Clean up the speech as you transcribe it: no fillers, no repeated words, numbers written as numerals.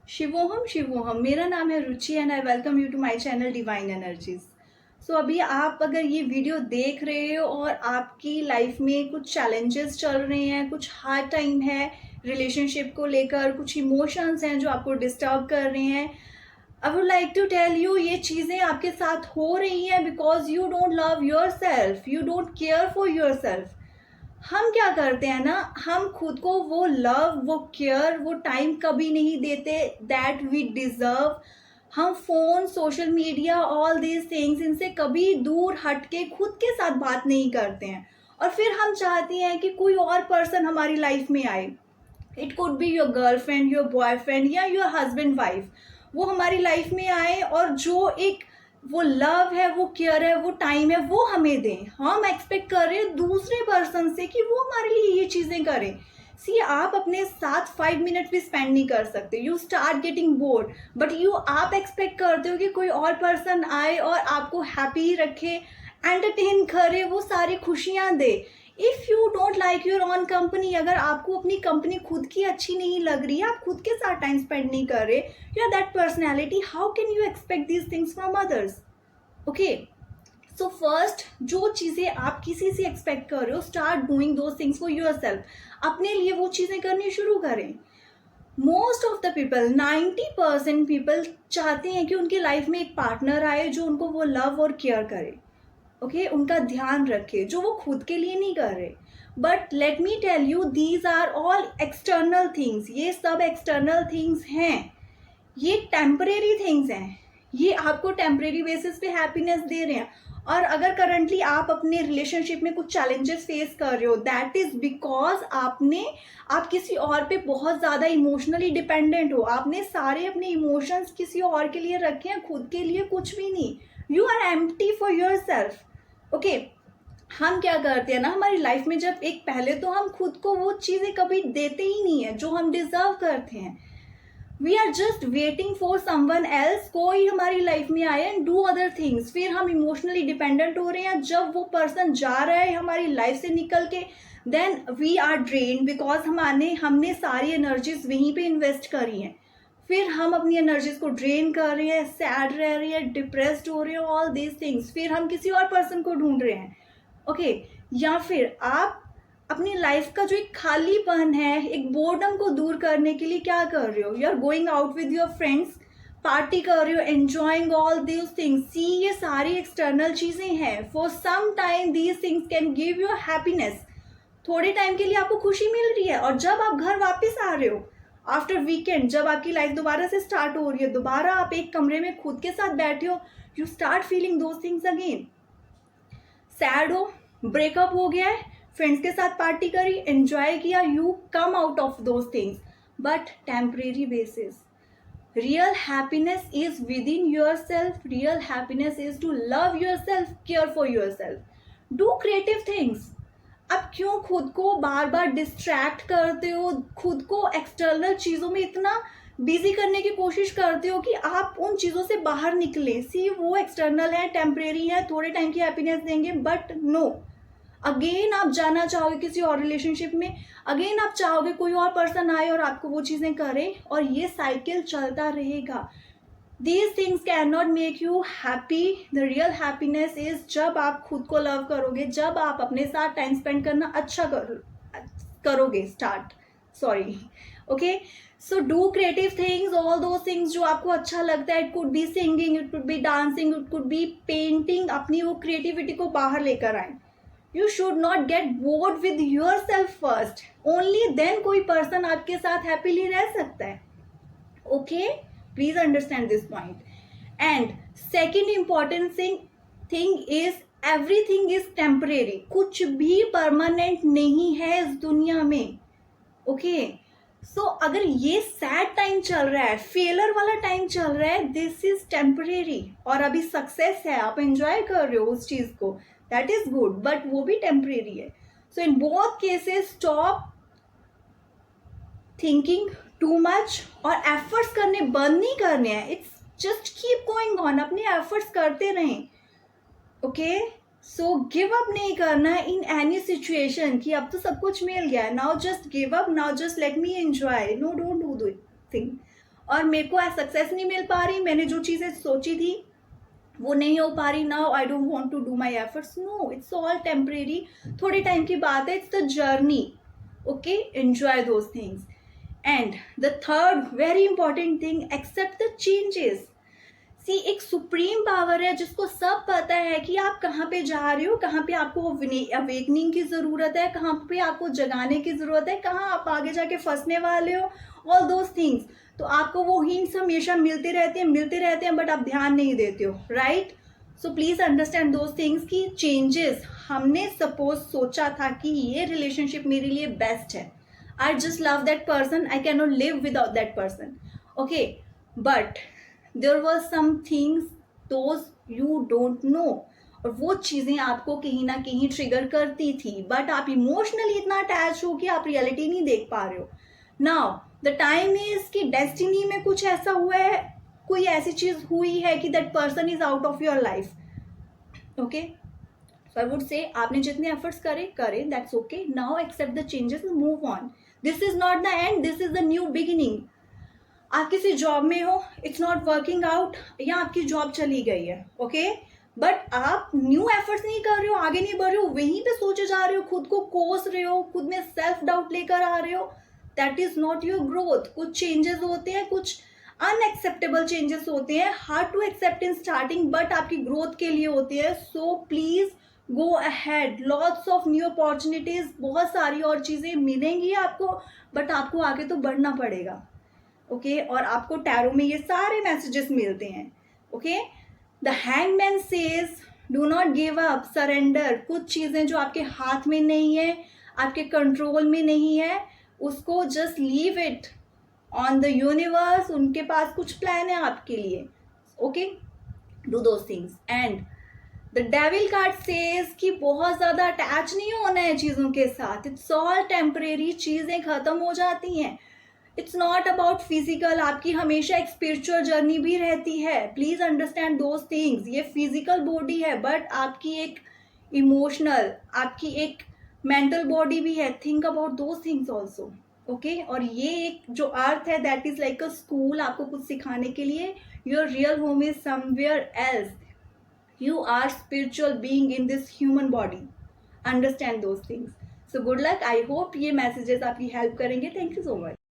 शिवोहम शिवोहम, मेरा नाम है Ruchi and I welcome you to my channel divine energies. So अभी आप अगर ये वीडियो देख रहे हो और आपकी लाइफ में कुछ चैलेंजेस चल रहे हैं, कुछ हार्ड टाइम है रिलेशनशिप को लेकर, कुछ इमोशंस हैं जो आपको डिस्टर्ब कर रहे हैं, I would like to tell you ये चीज़ें आपके साथ हो रही हैं because you don't love your self, you don't care for your self. हम क्या करते हैं ना, हम खुद को वो लव, वो केयर, वो टाइम कभी नहीं देते दैट वी डिजर्व। हम phone, social media, all these things, इनसे कभी दूर हट के खुद के साथ बात नहीं करते हैं और फिर हम चाहते हैं कि कोई और पर्सन हमारी लाइफ में आए। It could be your girlfriend, your boyfriend या योर हस्बैंड वाइफ, वो हमारी लाइफ में आए और जो एक वो लव है, वो केयर है, वो टाइम है, वो हमें दें। हम एक्सपेक्ट कर रहे हैं दूसरे पर्सन से कि वो हमारे लिए ये चीज़ें करें। सी, आप अपने साथ 5 मिनट भी स्पेंड नहीं कर सकते, you start getting bored, but आप एक्सपेक्ट करते हो कि कोई और पर्सन आए और आपको हैप्पी रखे, एंटरटेन करे, वो सारी खुशियाँ दे। If you don't like your own company, अगर आपको अपनी कंपनी खुद की अच्छी नहीं लग रही है, आप खुद के साथ टाइम स्पेंड नहीं कर रहे, you are that personality, how can you expect these things from others? Okay, so first जो चीज़ें आप किसी से एक्सपेक्ट कर रहे हो, start doing those things for your self. अपने लिए वो चीज़ें करनी शुरू करें। Most of the people, 90% people चाहते हैं कि उनकी लाइफ में एक पार्टनर आए जो उनको वो लव और केयर करे, ओके, उनका ध्यान रखे, जो वो खुद के लिए नहीं कर रहे। But let me tell you, these are all external things, ये सब एक्सटर्नल थिंग्स हैं, ये टेम्परेरी थिंग्स हैं, ये आपको टेम्परेरी बेसिस पे हैप्पीनेस दे रहे हैं। और अगर करंटली आप अपने रिलेशनशिप में कुछ चैलेंजेस फेस कर रहे हो, दैट इज बिकॉज आप किसी और पे बहुत ज़्यादा इमोशनली डिपेंडेंट हो, आपने सारे अपने इमोशंस किसी और के लिए रखे हैं, खुद के लिए कुछ भी नहीं। You are empty for your self. Okay, हम क्या करते हैं ना, हमारी लाइफ में जब एक पहले तो हम खुद को वो चीज़ें कभी देते ही नहीं है जो हम डिजर्व करते हैं। We are just waiting for someone else, कोई हमारी लाइफ में आए एंड डू अदर थिंग्स, फिर हम इमोशनली डिपेंडेंट हो रहे हैं। जब वो पर्सन जा रहा है हमारी लाइफ से निकल के, then we are drain because हमने सारी एनर्जीज वहीं पे इन्वेस्ट करी हैं। फिर हम अपनी एनर्जीज को ड्रेन कर रहे हैं, सैड रह रहे हैं, डिप्रेस्ड हो रहे हैं, ऑल दीज थिंग्स, फिर हम किसी और पर्सन को ढूंढ रहे हैं। ओके, या फिर आप अपनी लाइफ का जो एक खालीपन है, एक बोर्डम को दूर करने के लिए क्या कर रहे हो, you are going out with your friends, party कर रहे हो, enjoying all these things. See, ये सारी एक्सटर्नल चीज़ें हैं। For some time these things can give you happiness, थोड़े टाइम के लिए आपको खुशी मिल रही है। और जब आप घर वापस आ रहे हो आफ्टर वीकेंड, जब आपकी लाइफ दोबारा से स्टार्ट हो रही है, दोबारा आप एक कमरे में खुद के साथ बैठे हो, you start feeling those things again. Sad हो, ब्रेकअप हो गया है, फ्रेंड्स के साथ पार्टी करी, एंजॉय किया, you come out of those things, but temporary basis. Real happiness is with in your self, real happiness is to love your self, care for your self, do creative things. अब क्यों खुद को बार बार distract करते हो, खुद को external चीज़ों में इतना बिजी करने की कोशिश करते हो कि आप उन चीज़ों से बाहर निकले। सी, वो एक्सटर्नल है, टेम्परेरी है, थोड़े टाइम की हैप्पीनेस देंगे, बट नो, अगेन आप जाना चाहोगे किसी और रिलेशनशिप में, अगेन आप चाहोगे कोई और पर्सन आए और आपको वो चीज़ें करे, और ये साइकिल चलता रहेगा। These things can not make you happy. The real happiness is जब आप खुद को लव करोगे, जब आप अपने साथ टाइम स्पेंड करना अच्छा करोगे start, sorry, okay. So do creative things, all those things जो आपको अच्छा लगता है। It could be singing, it could be dancing, it could be painting. अपनी वो क्रिएटिविटी को बाहर लेकर आए। You should not get bored with yourself first, only then कोई पर्सन आपके साथ हैप्पीली रह सकता है। Okay, please understand this point. And second important thing is everything is temporary, कुछ भी परमानेंट नहीं है इस दुनिया में। ओके, सो अगर ये सैड टाइम चल रहा है, फेलर वाला टाइम चल रहा है, दिस इज टेम्परेरी। और अभी सक्सेस है, आप एंजॉय कर रहे हो उस चीज को, दैट इज गुड, बट वो भी टेम्परेरी है। So in both cases stop thinking too much, और एफर्ट्स करने बंद नहीं करने हैं। It's just keep going on, अपने एफर्ट्स करते रहें। ओके, सो गिव अप नहीं करना इन एनी सिचुएशन कि अब तो सब कुछ मिल गया, now just give up, now just let me enjoy, no, don't do this thing. और मेरे को सक्सेस नहीं मिल पा रही, मैंने जो चीज़ें सोची थी वो नहीं हो पा रही, now I don't want to do my efforts, no, it's all temporary, थोड़े टाइम की बात है, it's the journey, okay, enjoy those things. And the third very important thing, accept the changes. See, एक सुप्रीम पावर है जिसको सब पता है कि आप कहाँ पे जा रहे हो, कहाँ पे आपको अवेकनिंग की ज़रूरत है, कहाँ पे आपको जगाने की ज़रूरत है, कहाँ आप आगे जाके फंसने वाले हो, ऑल दोज थिंग्स. तो आपको वो हिंट्स हमेशा मिलते रहते हैं बट आप ध्यान नहीं देते हो, right? So please understand those things की चेंजेस. हमने सपोज सोचा था कि ये रिलेशनशिप मेरे लिए बेस्ट है, I just love that person, I can not live without that person, okay, but there were some things those you don't know, और वो चीज़ें आपको कहीं ना कहीं ट्रिगर करती थी, बट आप इमोशनली इतना अटैच हो कि आप रियलिटी नहीं देख पा रहे हो. नाउ द टाइम इज कि डेस्टिनी में कुछ ऐसा हुआ है, कोई ऐसी चीज हुई है कि that person is out of your life, okay. So I would say आपने जितने एफर्ट्स करे that's okay. Now accept the changes, move on. This is not the end, this is the new beginning. आप किसी job में हो, it's not working out, या आपकी job चली गई है, ओके, बट आप न्यू एफर्ट्स नहीं कर रहे हो, आगे नहीं बढ़ रहे हो, वहीं पे सोचे जा रहे हो, खुद को कोस रहे हो, खुद में सेल्फ डाउट लेकर आ रहे हो, that is not your growth. कुछ चेंजेस होते हैं, कुछ अनएक्सेप्टेबल चेंजेस होते हैं, hard to accept in starting, but आपकी ग्रोथ के लिए होते हैं. So please go ahead, lots of new opportunities, बहुत सारी और चीजें मिलेंगी आपको, बट आपको आगे तो बढ़ना पड़ेगा, ओके. और आपको टैरो में ये सारे मैसेजेस मिलते हैं, okay. The hangman says do not give up, surrender. कुछ चीजें जो आपके हाथ में नहीं है, आपके कंट्रोल में नहीं है, उसको just leave it on the universe. उनके पास कुछ प्लान है आपके लिए, okay. Do those things. And the devil card says कि बहुत ज्यादा अटैच नहीं होना है चीजों के साथ, इट्स ऑल टेम्परेरी, चीजें खत्म हो जाती हैं. इट्स नॉट अबाउट फिजिकल, आपकी हमेशा एक स्पिरिचुअल जर्नी भी रहती है, प्लीज अंडरस्टैंड दोज थिंग्स. ये फिजिकल बॉडी है बट आपकी एक इमोशनल, आपकी एक मेंटल बॉडी भी है, think about those things also, okay. और ये एक जो अर्थ है that is like a school, आपको कुछ सिखाने के लिए. Your real home is somewhere else, you are spiritual being in this human body, understand those things. So good luck, I hope ये messages आपकी help करेंगे. Thank you so much.